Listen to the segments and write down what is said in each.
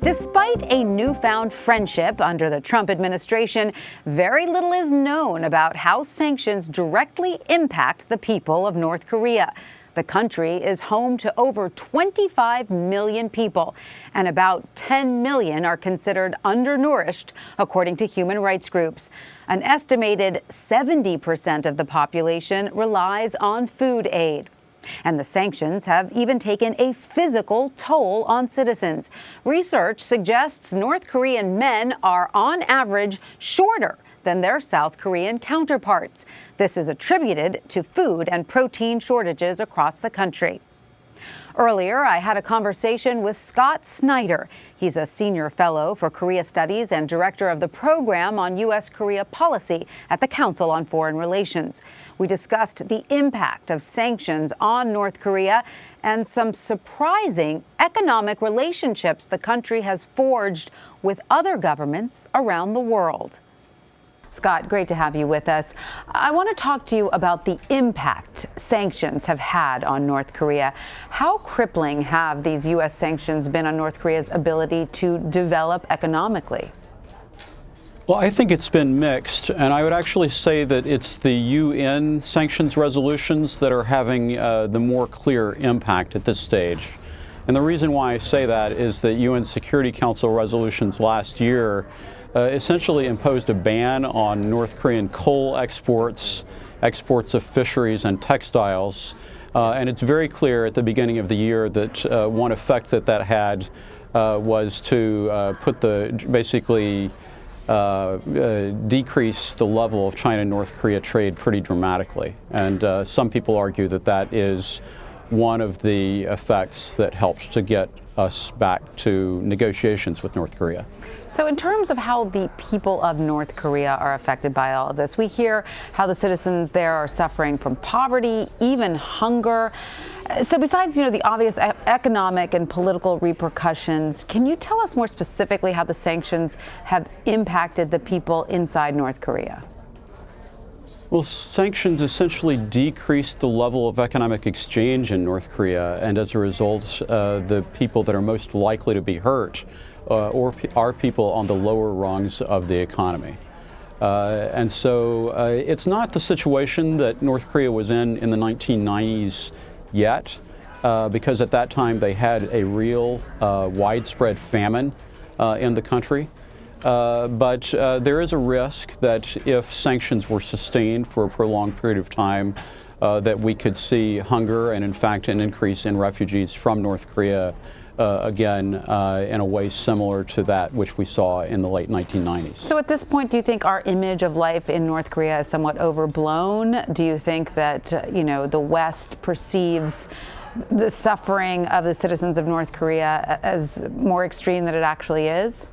Despite a newfound friendship under the Trump administration, very little is known about how sanctions directly impact the people of North Korea. The country is home to over 25 million people, and about 10 million are considered undernourished, according to human rights groups. An estimated 70% of the population relies on food aid. And the sanctions have even taken a physical toll on citizens. Research suggests North Korean men are, on average, shorter than their South Korean counterparts. This is attributed to food and protein shortages across the country. Earlier, I had a conversation with Snyder. He's a senior fellow for Korea Studies and director of the program on U.S. Korea policy at the Council on Foreign Relations. We discussed the impact of sanctions on North Korea and some surprising economic relationships the country has forged with other governments around the world. Scott, great to have you with us. I want to talk to you about the impact sanctions have had on North Korea. How crippling have these U.S. sanctions been on North Korea's ability to develop economically? Well, I think it's been mixed, and I would actually say that it's the UN sanctions resolutions that are having the more clear impact at this stage. And the reason why I say that is that UN Security Council resolutions last year essentially imposed a ban on North Korean coal exports, exports of fisheries and textiles. And it's very clear at the beginning of the year that one effect that had was to basically decrease the level of China-North Korea trade pretty dramatically. And some people argue that that is one of the effects that helped to get us back to negotiations with North Korea. So in terms of how the people of North Korea are affected by all of this, we hear how the citizens there are suffering from poverty, even hunger. So besides, the obvious economic and political repercussions, can you tell us more specifically how the sanctions have impacted the people inside North Korea? Well, sanctions essentially decreased the level of economic exchange in North Korea, and as a result, the people that are most likely to be hurt are people on the lower rungs of the economy. And so it's not the situation that North Korea was in the 1990s yet, because at that time they had a real widespread famine in the country. But there is a risk that if sanctions were sustained for a prolonged period of time, that we could see hunger and, in fact, an increase in refugees from North Korea again in a way similar to that which we saw in the late 1990s. So at this point, do you think our image of life in North Korea is somewhat overblown? Do you think that, the West perceives the suffering of the citizens of North Korea as more extreme than it actually is?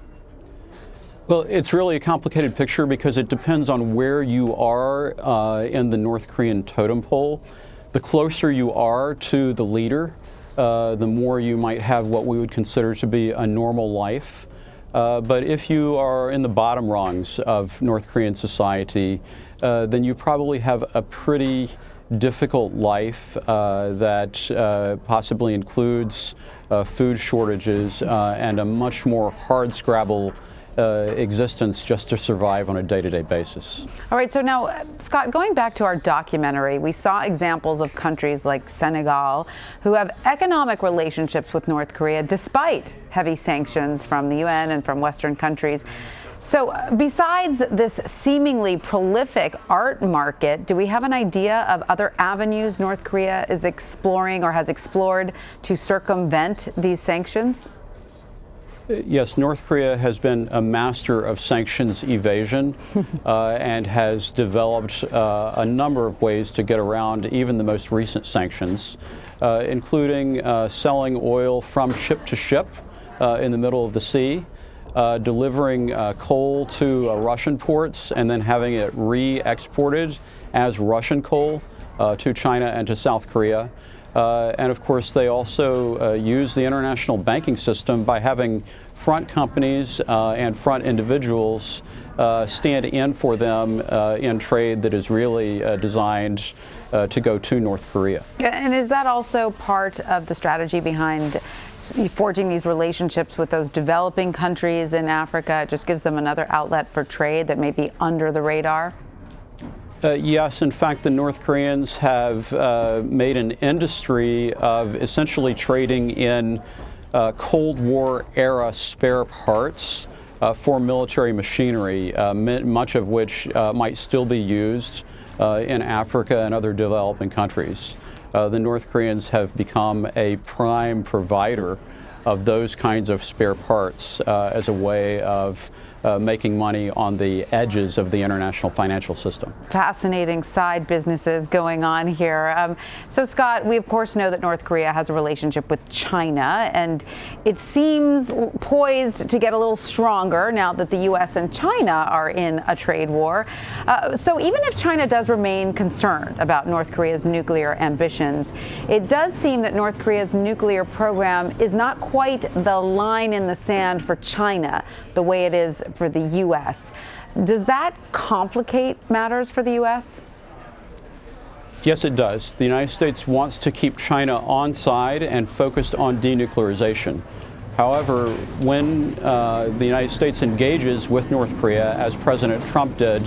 Well, it's really a complicated picture because it depends on where you are in the North Korean totem pole. The closer you are to the leader, the more you might have what we would consider to be a normal life. But if you are in the bottom rungs of North Korean society, then you probably have a pretty difficult life that possibly includes food shortages and a much more hardscrabble existence just to survive on a day-to-day basis. All right, so now, Scott, going back to our documentary, we saw examples of countries like Senegal who have economic relationships with North Korea despite heavy sanctions from the UN and from Western countries. So besides this seemingly prolific art market, do we have an idea of other avenues North Korea is exploring or has explored to circumvent these sanctions? Yes, North Korea has been a master of sanctions evasion and has developed a number of ways to get around even the most recent sanctions, including selling oil from ship to ship in the middle of the sea, delivering coal to Russian ports and then having it re-exported as Russian coal to China and to South Korea. And of course, they also use the international banking system by having front companies and front individuals stand in for them in trade that is really designed to go to North Korea. And is that also part of the strategy behind forging these relationships with those developing countries in Africa. It just gives them another outlet for trade that may be under the radar. Yes, in fact, the North Koreans have made an industry of essentially trading in Cold War era spare parts for military machinery, much of which might still be used in Africa and other developing countries. The North Koreans have become a prime provider of those kinds of spare parts as a way of making money on the edges of the international financial system. Fascinating side businesses going on here. So, Scott, we of course know that North Korea has a relationship with China, and it seems poised to get a little stronger now that the U.S. and China are in a trade war. So even if China does remain concerned about North Korea's nuclear ambitions, it does seem that North Korea's nuclear program is not quite the line in the sand for China the way it is for the U.S. Does that complicate matters for the U.S.? Yes, it does. The United States wants to keep China on side and focused on denuclearization. However, when the United States engages with North Korea, as President Trump did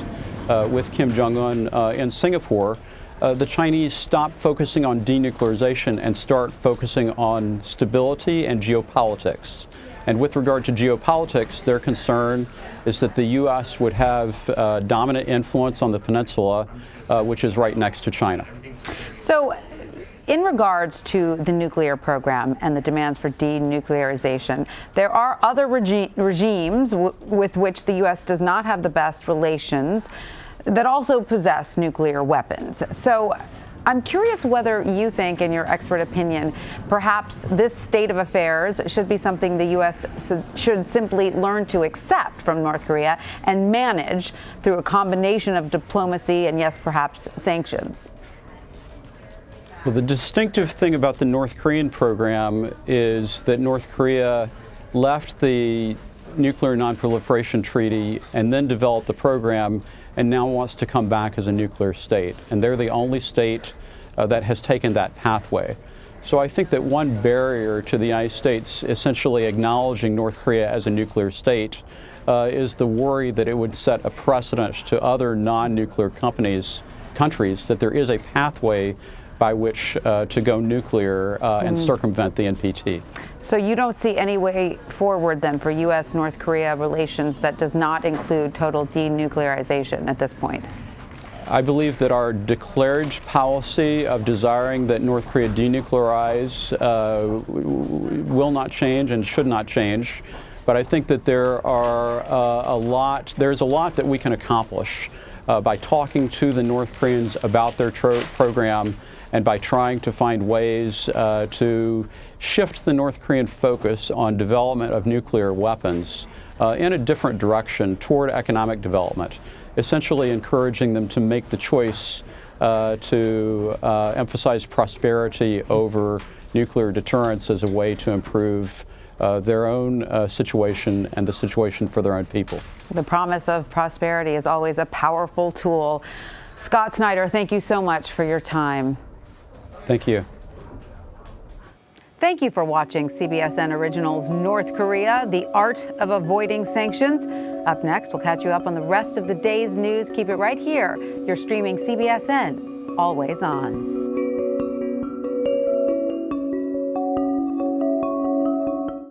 with Kim Jong-un in Singapore, the Chinese stop focusing on denuclearization and start focusing on stability and geopolitics. And with regard to geopolitics, their concern is that the U.S. would have dominant influence on the peninsula, which is right next to China. So, in regards to the nuclear program and the demands for denuclearization, there are other regimes with which the U.S. does not have the best relations that also possess nuclear weapons. So, I'm curious whether you think, in your expert opinion, perhaps this state of affairs should be something the U.S. should simply learn to accept from North Korea and manage through a combination of diplomacy and, yes, perhaps sanctions. Well, the distinctive thing about the North Korean program is that North Korea left the Nuclear Non-Proliferation Treaty and then developed the program and now wants to come back as a nuclear state. And they're the only state that has taken that pathway. So I think that one barrier to the United States essentially acknowledging North Korea as a nuclear state is the worry that it would set a precedent to other non-nuclear countries that there is a pathway by which to go nuclear and circumvent the NPT. So you don't see any way forward then for U.S.-North Korea relations that does not include total denuclearization at this point? I believe that our declared policy of desiring that North Korea denuclearize will not change and should not change. But I think that there's a lot that we can accomplish by talking to the North Koreans about their program and by trying to find ways to shift the North Korean focus on development of nuclear weapons in a different direction toward economic development, essentially encouraging them to make the choice to emphasize prosperity over nuclear deterrence as a way to improve their own situation and the situation for their own people. The promise of prosperity is always a powerful tool. Scott Snyder, thank you so much for your time. Thank you. Thank you for watching CBSN Originals North Korea, The Art of Avoiding Sanctions. Up next, we'll catch you up on the rest of the day's news. Keep it right here. You're streaming CBSN, always on.